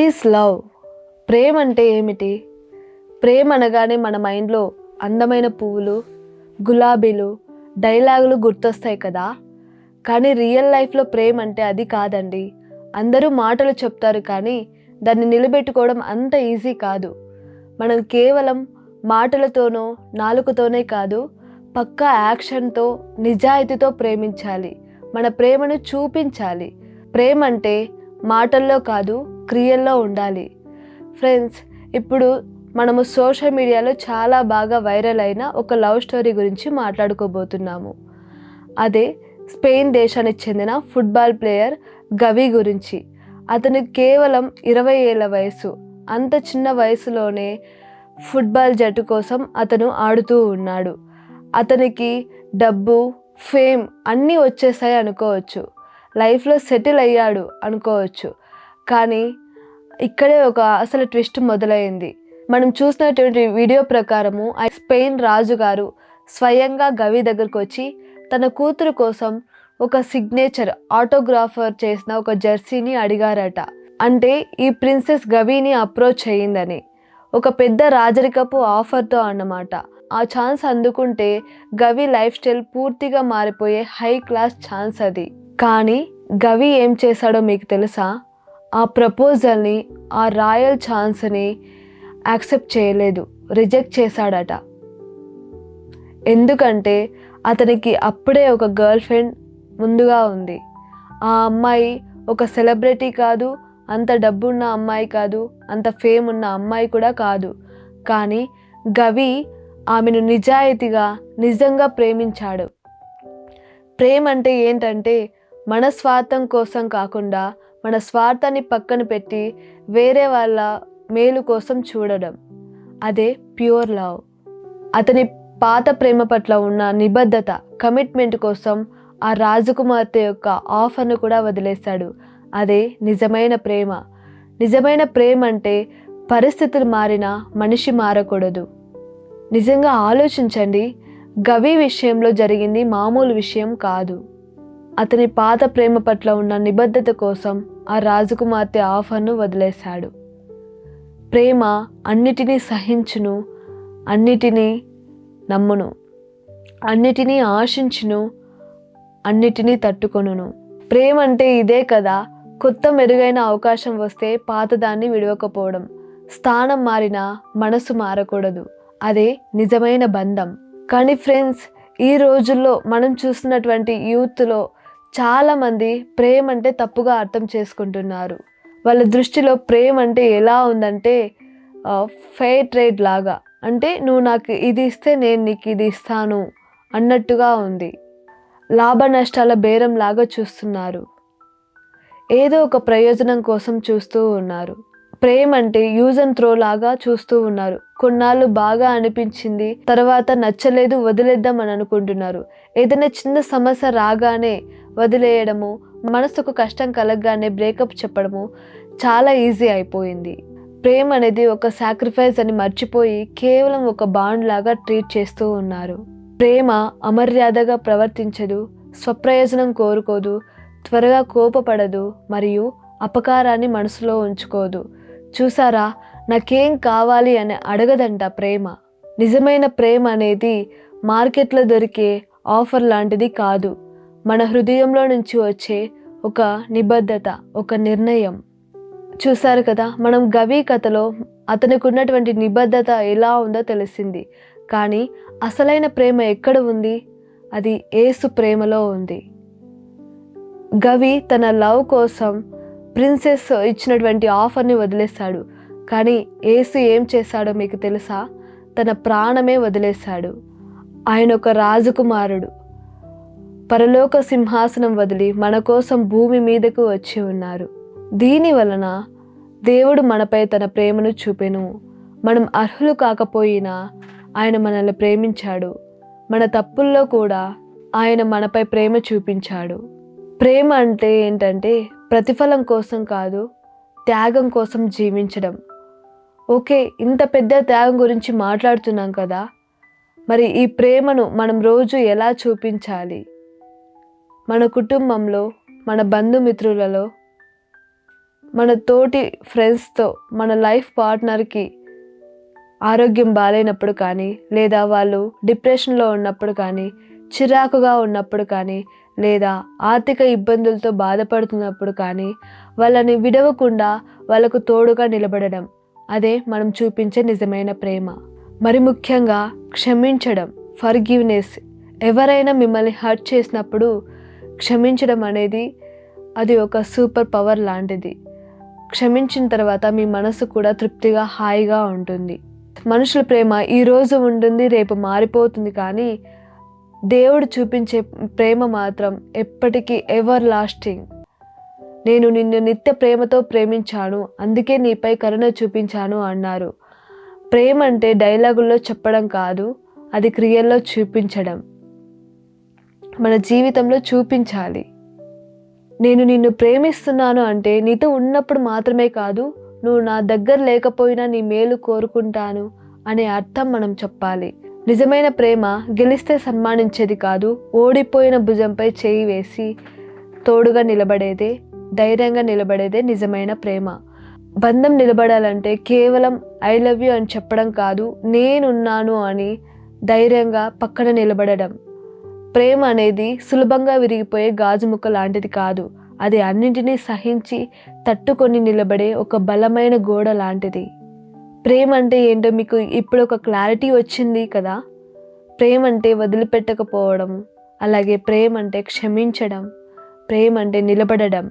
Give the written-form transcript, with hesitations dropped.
Is love. ప్రేమ అంటే ఏమిటి? ప్రేమ అనగానే మన మైండ్లో అందమైన పువ్వులు, గులాబీలు, డైలాగులు గుర్తొస్తాయి కదా. కానీ రియల్ లైఫ్లో ప్రేమ అంటే అది కాదండి. అందరూ మాటలు చెప్తారు కానీ దాన్ని నిలబెట్టుకోవడం అంత ఈజీ కాదు. మనం కేవలం మాటలతోనో నాలుకతోనే కాదు, పక్కా యాక్షన్తో నిజాయితీతో ప్రేమించాలి. మన ప్రేమను చూపించాలి. ప్రేమ అంటే మాటల్లో కాదు, క్రియల్లో ఉండాలి. ఫ్రెండ్స్, ఇప్పుడు మనము సోషల్ మీడియాలో చాలా బాగా వైరల్ అయిన ఒక లవ్ స్టోరీ గురించి మాట్లాడుకోబోతున్నాము. అదే స్పెయిన్ దేశానికి చెందిన ఫుట్బాల్ ప్లేయర్ గవి గురించి. అతను కేవలం 20 ఏళ్ల వయసు. అంత చిన్న వయసులోనే ఫుట్బాల్ జట్టు కోసం అతను ఆడుతూ ఉన్నాడు. అతనికి డబ్బు, ఫేమ్ అన్నీ వచ్చేసాయి అనుకోవచ్చు. లైఫ్లో సెటిల్ అయ్యాడు అనుకోవచ్చు. కానీ ఇక్కడే ఒక అసలు ట్విస్ట్ మొదలైంది. మనం చూసినటువంటి వీడియో ప్రకారము స్పెయిన్ రాజుగారు స్వయంగా గవి దగ్గరకు వచ్చి తన కూతురు కోసం ఒక సిగ్నేచర్ ఆటోగ్రాఫర్ చేసిన ఒక జెర్సీని అడిగారట. అంటే ఈ ప్రిన్సెస్ గవిని అప్రోచ్ అయ్యిందని, ఒక పెద్ద రాజరికపు ఆఫర్తో అన్నమాట. ఆ ఛాన్స్ అందుకుంటే గవి లైఫ్ స్టైల్ పూర్తిగా మారిపోయే హై క్లాస్ ఛాన్స్ అది. కానీ గవి ఏం చేశాడో మీకు తెలుసా? ఆ ప్రపోజల్ని, ఆ రాయల్ ఛాన్స్ని యాక్సెప్ట్ చేయలేదు, రిజెక్ట్ చేశాడట. ఎందుకంటే అతనికి అప్పుడే ఒక గర్ల్ ఫ్రెండ్ ముందుగా ఉంది. ఆ అమ్మాయి ఒక సెలబ్రిటీ కాదు, అంత డబ్బున్న అమ్మాయి కాదు, అంత ఫేమ్ ఉన్న అమ్మాయి కూడా కాదు. కానీ గవి ఆమెను నిజాయితీగా నిజంగా ప్రేమించాడు. ప్రేమ అంటే ఏంటంటే మన స్వార్థం కోసం కాకుండా మన స్వార్థాన్ని పక్కన పెట్టి వేరే వాళ్ళ మేలు కోసం చూడడం. అదే ప్యూర్ లవ్. అతని పాత ప్రేమ పట్ల ఉన్న నిబద్ధత, కమిట్మెంట్ కోసం ఆ రాజకుమార్తె యొక్క ఆఫర్ను కూడా వదిలేశాడు. అదే నిజమైన ప్రేమ. నిజమైన ప్రేమ అంటే పరిస్థితులు మారినా మనిషి మారకూడదు. నిజంగా ఆలోచించండి. గవి విషయంలో జరిగింది మామూలు విషయం కాదు. అతని పాత ప్రేమ పట్ల ఉన్న నిబద్ధత కోసం ఆ రాజకుమార్తె ఆఫర్ను వదిలేశాడు. ప్రేమ అన్నిటినీ సహించును, అన్నిటినీ నమ్మును, అన్నిటినీ ఆశించును, అన్నిటినీ తట్టుకొనును. ప్రేమ అంటే ఇదే కదా. కొత్త మెరుగైన అవకాశం వస్తే పాతదాన్ని విడవకపోవడం. స్థానం మారినా మనసు మారకూడదు. అదే నిజమైన బంధం. కానీ ఫ్రెండ్స్, ఈ రోజుల్లో మనం చూస్తున్నటువంటి యూత్లో చాలామంది ప్రేమ అంటే తప్పుగా అర్థం చేసుకుంటున్నారు. వాళ్ళ దృష్టిలో ప్రేమ అంటే ఎలా ఉందంటే ఫెయిర్ ట్రేడ్ లాగా. అంటే నువ్వు నాకు ఇది ఇస్తే నేను నీకు ఇది ఇస్తాను అన్నట్టుగా ఉంది. లాభ నష్టాల బేరం లాగా చూస్తున్నారు. ఏదో ఒక ప్రయోజనం కోసం చూస్తూ ఉన్నారు. ప్రేమ అంటే యూజ్ అండ్ త్రో లాగా చూస్తూ ఉన్నారు. కొన్నాళ్ళు బాగా అనిపించింది, తర్వాత నచ్చలేదు, వదిలేద్దాం అని అనుకుంటున్నారు. ఏదైనా చిన్న సమస్య రాగానే వదిలేయడము, మనసుకు కష్టం కలగగానే బ్రేకప్ చెప్పడము చాలా ఈజీ అయిపోయింది. ప్రేమ అనేది ఒక సాక్రిఫైస్ అని మర్చిపోయి కేవలం ఒక బాండ్ లాగా ట్రీట్ చేస్తూ ఉన్నారు. ప్రేమ అమర్యాదగా ప్రవర్తించదు, స్వప్రయోజనం కోరుకోదు, త్వరగా కోపపడదు, మరియు అపకారాన్ని మనసులో ఉంచుకోదు. చూసారా, నాకేం కావాలి అని అడగదంట ప్రేమ. నిజమైన ప్రేమ అనేది మార్కెట్లో దొరికే ఆఫర్ లాంటిది కాదు. మన హృదయంలో నుంచి వచ్చే ఒక నిబద్ధత, ఒక నిర్ణయం. చూసారు కదా, మనం గవి కథలో అతనికి ఉన్నటువంటి నిబద్ధత ఎలా ఉందో తెలిసింది. కానీ అసలైన ప్రేమ ఎక్కడ ఉంది? అది యేసు ప్రేమలో ఉంది. గవి తన లవ్ కోసం ప్రిన్సెస్ ఇచ్చినటువంటి ఆఫర్ని వదిలేశాడు. కానీ యేసు ఏం చేశాడో మీకు తెలుసా? తన ప్రాణమే వదిలేశాడు. ఆయన ఒక రాజకుమారుడు. పరలోక సింహాసనం వదిలి మన కోసం భూమి మీదకు వచ్చి ఉన్నారు. దీని వలన దేవుడు మనపై తన ప్రేమను చూపెను. మనం అర్హులు కాకపోయినా ఆయన మనల్ని ప్రేమించాడు. మన తప్పుల్లో కూడా ఆయన మనపై ప్రేమ చూపించాడు. ప్రేమ అంటే ఏంటంటే ప్రతిఫలం కోసం కాదు, త్యాగం కోసం జీవించడం. ఓకే, ఇంత పెద్ద త్యాగం గురించి మాట్లాడుతున్నాం కదా, మరి ఈ ప్రేమను మనం రోజు ఎలా చూపించాలి? మన కుటుంబంలో, మన బంధుమిత్రులలో, మన తోటి ఫ్రెండ్స్తో, మన లైఫ్ పార్ట్నర్కి ఆరోగ్యం బాలేనప్పుడు కానీ, లేదా వాళ్ళు డిప్రెషన్లో ఉన్నప్పుడు కానీ, చిరాకుగా ఉన్నప్పుడు కానీ, లేదా ఆర్థిక ఇబ్బందులతో బాధపడుతున్నప్పుడు కానీ, వాళ్ళని విడవకుండా వాళ్ళకు తోడుగా నిలబడడం, అదే మనం చూపించే నిజమైన ప్రేమ. మరి ముఖ్యంగా క్షమించడం, ఫర్గివ్నెస్. ఎవరైనా మిమ్మల్ని హర్ట్ చేసినప్పుడు క్షమించడం అనేది అది ఒక సూపర్ పవర్ లాంటిది. క్షమించిన తర్వాత మీ మనసు కూడా తృప్తిగా, హాయిగా ఉంటుంది. మనుషుల ప్రేమ ఈరోజు ఉంటుంది, రేపు మారిపోతుంది, కానీ దేవుడు చూపించే ప్రేమ మాత్రం ఎప్పటికీ ఎవర్ లాస్టింగ్. నేను నిన్ను నిత్య ప్రేమతో ప్రేమించాను, అందుకే నీపై కరుణ చూపించాను అన్నారు. ప్రేమ అంటే డైలాగుల్లో చెప్పడం కాదు, అది క్రియల్లో చూపించడం, మన జీవితంలో చూపించాలి. నేను నిన్ను ప్రేమిస్తున్నాను అంటే నీతో ఉన్నప్పుడు మాత్రమే కాదు, నువ్వు నా దగ్గర లేకపోయినా నీ మేలు కోరుకుంటాను అనే అర్థం మనం చెప్పాలి. నిజమైన ప్రేమ గెలిస్తే సన్మానించేది కాదు, ఓడిపోయిన భుజంపై చేయి వేసి తోడుగా నిలబడేదే, ధైర్యంగా నిలబడేదే నిజమైన ప్రేమ. బంధం నిలబడాలంటే కేవలం ఐ లవ్ యూ అని చెప్పడం కాదు, నేనున్నాను అని ధైర్యంగా పక్కన నిలబడడం. ప్రేమ అనేది సులభంగా విరిగిపోయే గాజు ముక్క లాంటిది కాదు, అది అన్నింటినీ సహించి తట్టుకొని నిలబడే ఒక బలమైన గోడ లాంటిది. ప్రేమ అంటే ఏంటో మీకు ఇప్పుడు ఒక క్లారిటీ వచ్చింది కదా. ప్రేమ అంటే వదిలిపెట్టకపోవడం, అలాగే ప్రేమ అంటే క్షమించడం, ప్రేమ అంటే నిలబడడం.